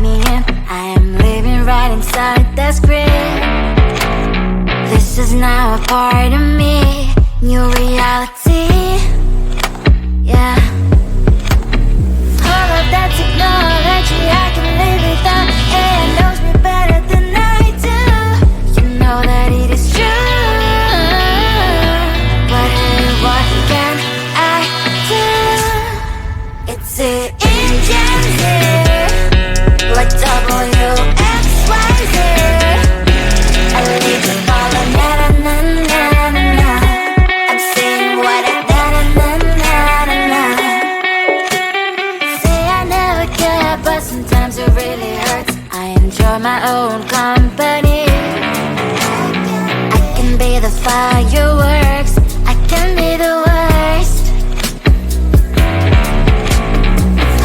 me in. I am living right inside the screen. This is now a part of me, new reality. Yeah. All of that technology I can live without. AI knows me better than I do. You know that it is true. But hey, what can I do? It's the engines here, like WXYZ. I lead to follow, na na na na na na. I'm saying what I na na na na na na. Say I never care, but sometimes it really hurts. I enjoy my own company. I can be the fireworks, I can be the worst.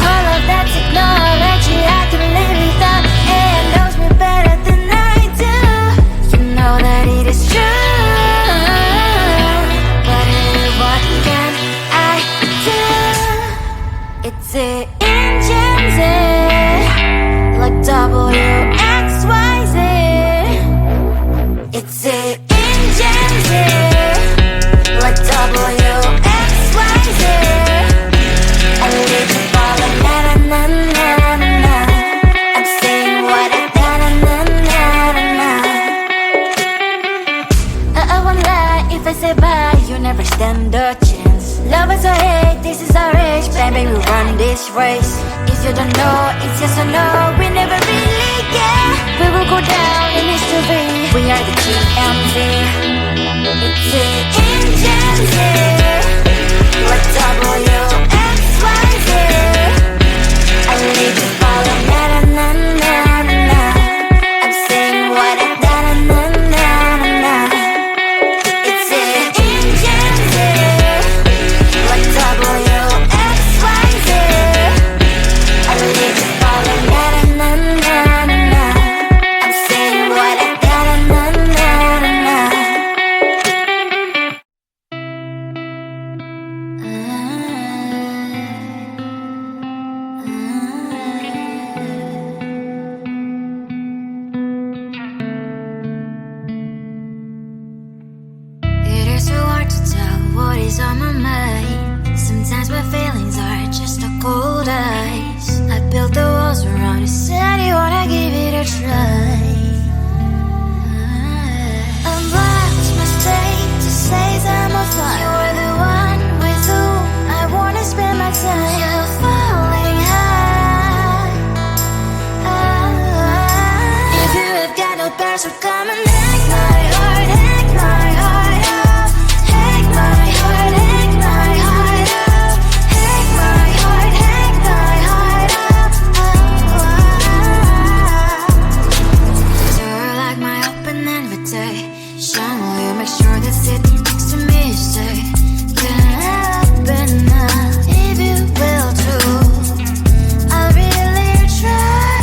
All of that technology I can live without. AI knows me better than I do. You know that it is true. But hey, what can I do? It's the engines, like WXYZ. It's the engines, like WXYZ. I need to follow, na na na na na na. I'm saying what I na na na na na na. I won't lie if I say bye, you never stand a chance. Love is or hate, this is our age, baby, we run this race. If you don't know, it's yes or no, we never really care. We will go down in history, we are the GMZ. It's the engines here, like WXYZ. I need to follow, na na na na na na. I'm saying what I na na na na na na. It's the engines here, like WXYZ. I need to follow, na na na na na na. I'm saying what I na na na na na na. It is so hard to tell what is on my mind. Sometimes my feelings are just a cold ice. I built the walls around it, said you wanna give it a try. I'm lost, mistake to say I'm a fly. You're the one with whom I wanna spend my time. You're falling high. If you have got no bears, so come and hack my heart, hack my heart out. Hack my heart, hack my heart out. Hack my heart, hack my heart out. You're like my open invitation. Will you make sure that sitting next to me say, can happen now, if you will too. I'll really try.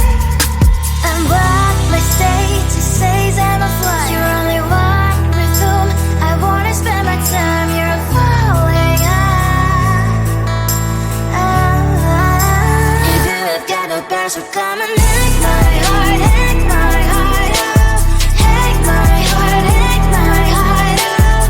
And what my state to say I'm a fly. You're only one with whom I wanna spend my time. You're falling high. If you have got no bears, so come and hack my heart, hack my heart out. Hack my heart, hack my heart out.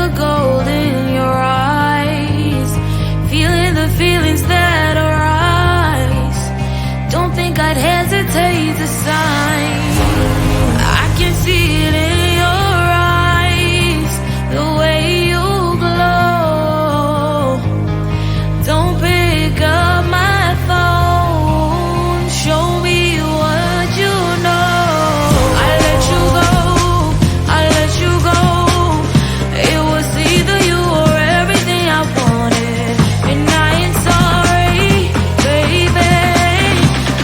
the gold in your eyes, feeling the feelings that arise. Don't think I'd hesitate to sign. I can see it in your eyes, the way you glow. Don't pick up my phone, show me what you know. I let you go, I let you go. It was either you or everything I wanted, and I ain't sorry, baby.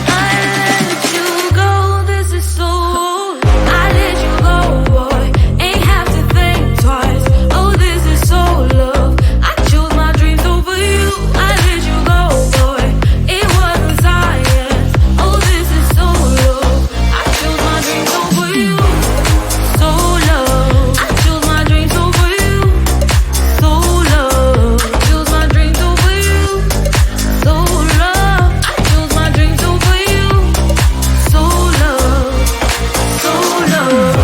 I let you go, this is so. I let you go, boy, ain't have to think twice. Oh, this is so love. I chose my dreams over you. I let you go, boy, it wasn't science. Oh, this is so love. I chose my dreams over you. So love. I chose my dreams over you. So love. Chose my dreams over you. So love. I chose my dreams over you. So love. So love.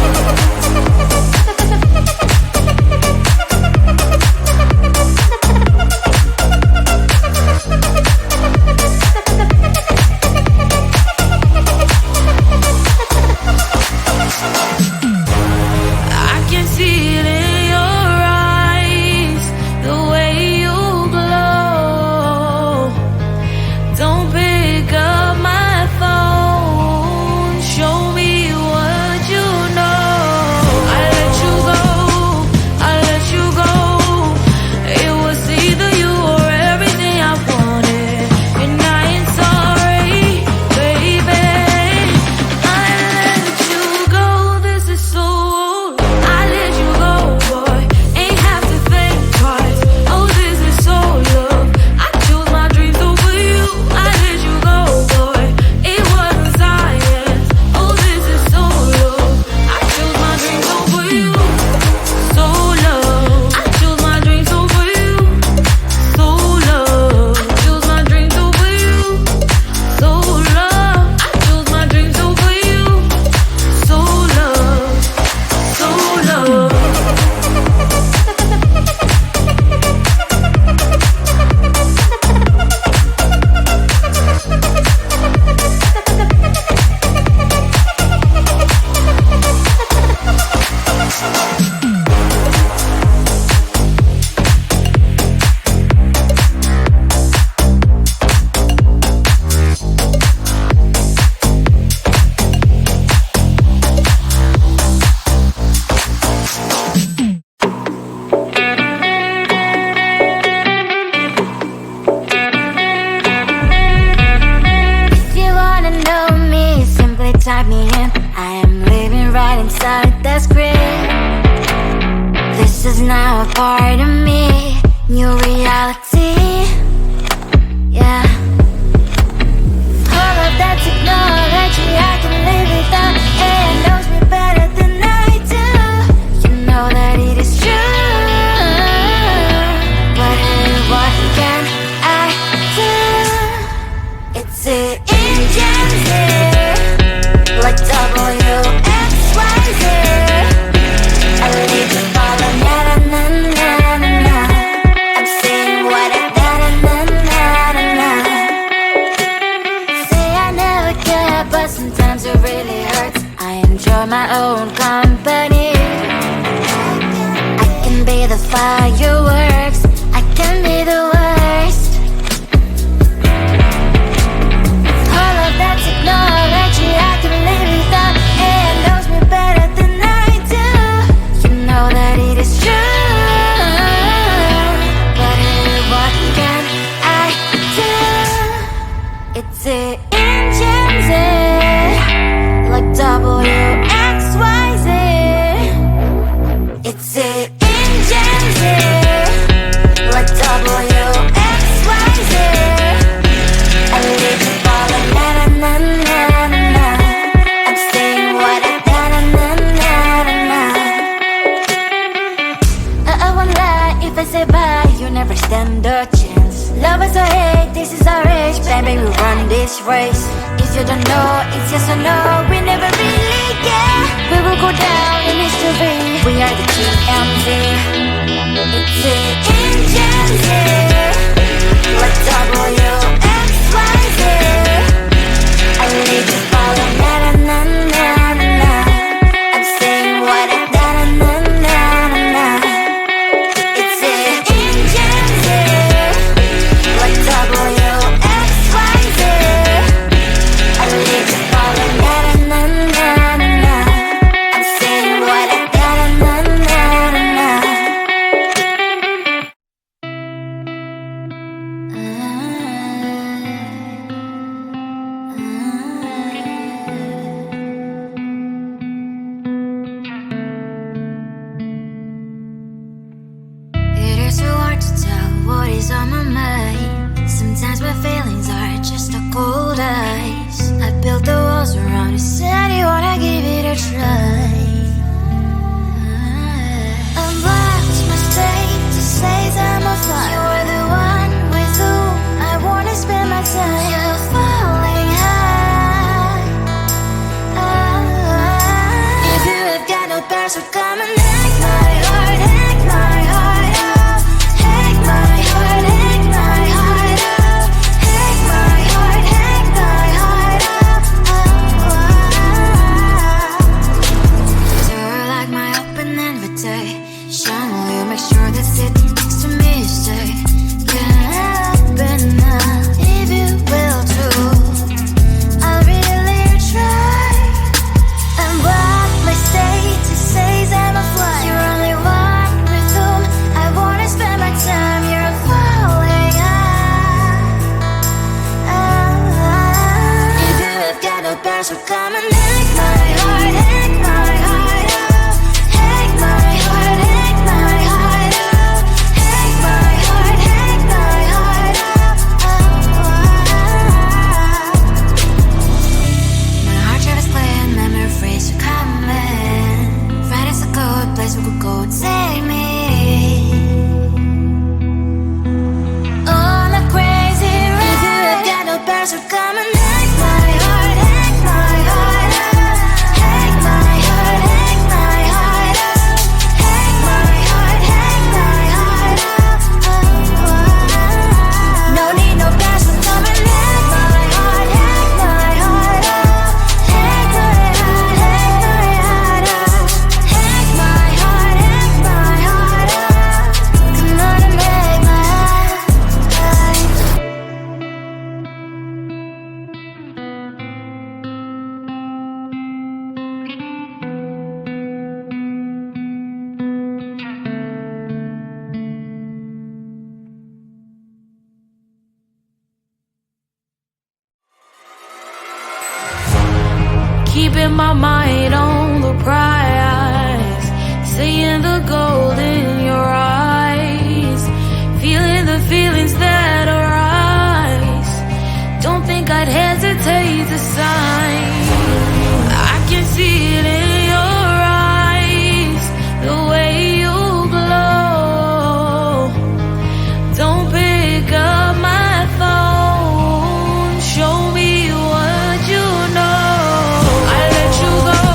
I can see it in your eyes, the way you glow. Don't pick up my phone, show me what you know. I let you go, I let you go. It was either you or everything I wanted, and I ain't sorry, baby. I let you go, this is so. I let you go, boy, ain't have to think twice. Oh, this is so love. I chose my dreams over you. I let you go, boy, it wasn't science. Oh, this is so love. I chose my dreams over you. So love. I chose my dreams over you. So love. Chose my dreams over you. So love. I chose my dreams over you. So love. So love. If you wanna know me, simply type me in. I am living right inside the screen. This is now a part of me, new reality. Yeah. All of that technology I can live without. It knows me better than I do. You know that it is true. But hey, what can I do? It's the engines here, like WXYZ. I need to follow, na na na na na na. I'm saying what I na na na na na na. Say I never care, but sometimes it really hurts. I enjoy my own company. I can be the fireworks, I can be the worst. All of that technology I can live without. It knows me better than I do. You know that it is true. But hey, what can I do? It's the engines, like WXYZ. It's the engines, like WXYZ. I need to follow, na na na na na na. I'm saying what I na na na na na na. I won't lie if I say bye, you never stand a chance. Love us or hate, this is our age, baby, we run this race. If you don't know, it's yes or no, we never really care. We will go down in history, we are the TMZ. what is on my mind. Sometimes my feelings are just a cold ice. I built the walls around you, said you wanna give it a try. I watched my state to say I'm a fly. You're the one with whom I wanna spend my time. You're falling high. If you have got no bears, so come and hack my heart, hack my heart out. Hack my heart, hack my heart out. Hack my heart, hack my heart out. You're like my open invitation. Will you make sure that sitting next to me you say, can happen now, if you will too. I'll really try. And what my state to say I'm a fly. You're only one with whom I wanna spend my time. You're falling high. If you have got no bears, so come and hack my heart, hack my heart out. Hack my heart, hack my heart out. Hack my heart, hack my heart out. My heart drive is clear and memory freeze, you're coming. Friday's a good place we could go, take me on a crazy ride. If you have got no bears, so come and hack my heart, hack my heart out. Hack my heart, hack my heart out. Hack my heart, hack my heart out. No need no bears, so come and hack my heart, hack my heart out. Hack my heart, hack my heart out. Hack my heart, hack my heart out. Come on and make my heart. Keeping my mind on the prize, seeing the gold in your eyes, feeling the feelings that arise. Don't think I'd hesitate to sign. I can see it in your eyes, the way you glow. Don't pick up my phone, show me what you know. I let you go.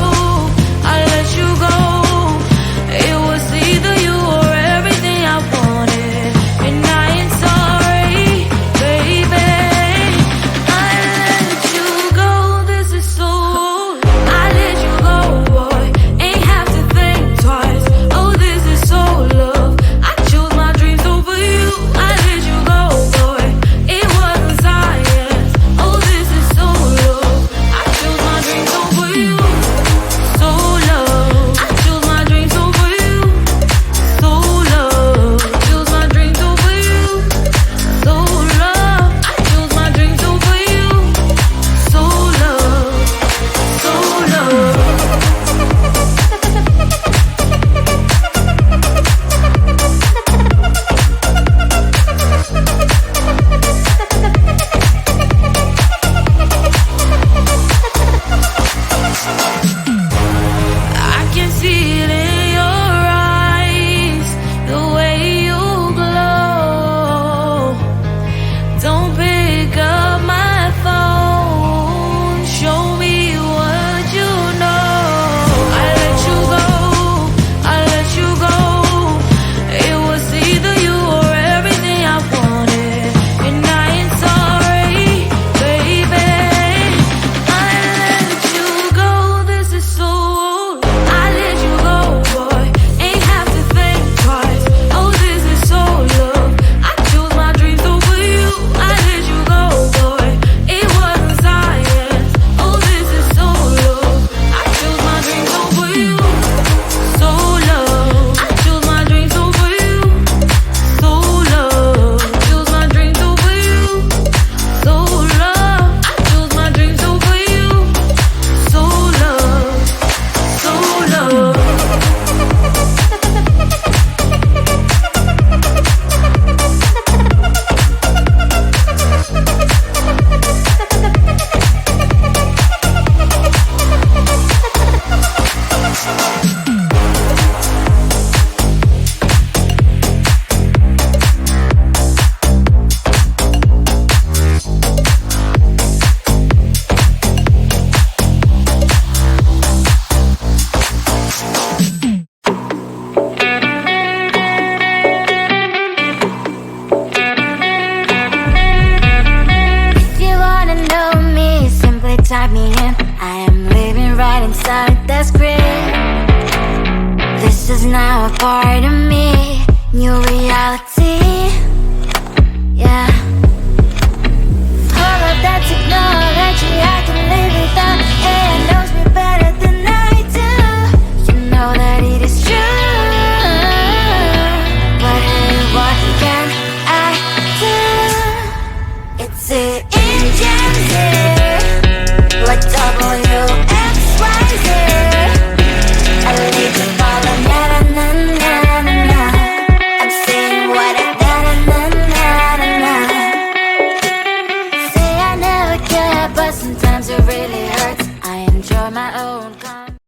is now a part of me, new reality. Yeah.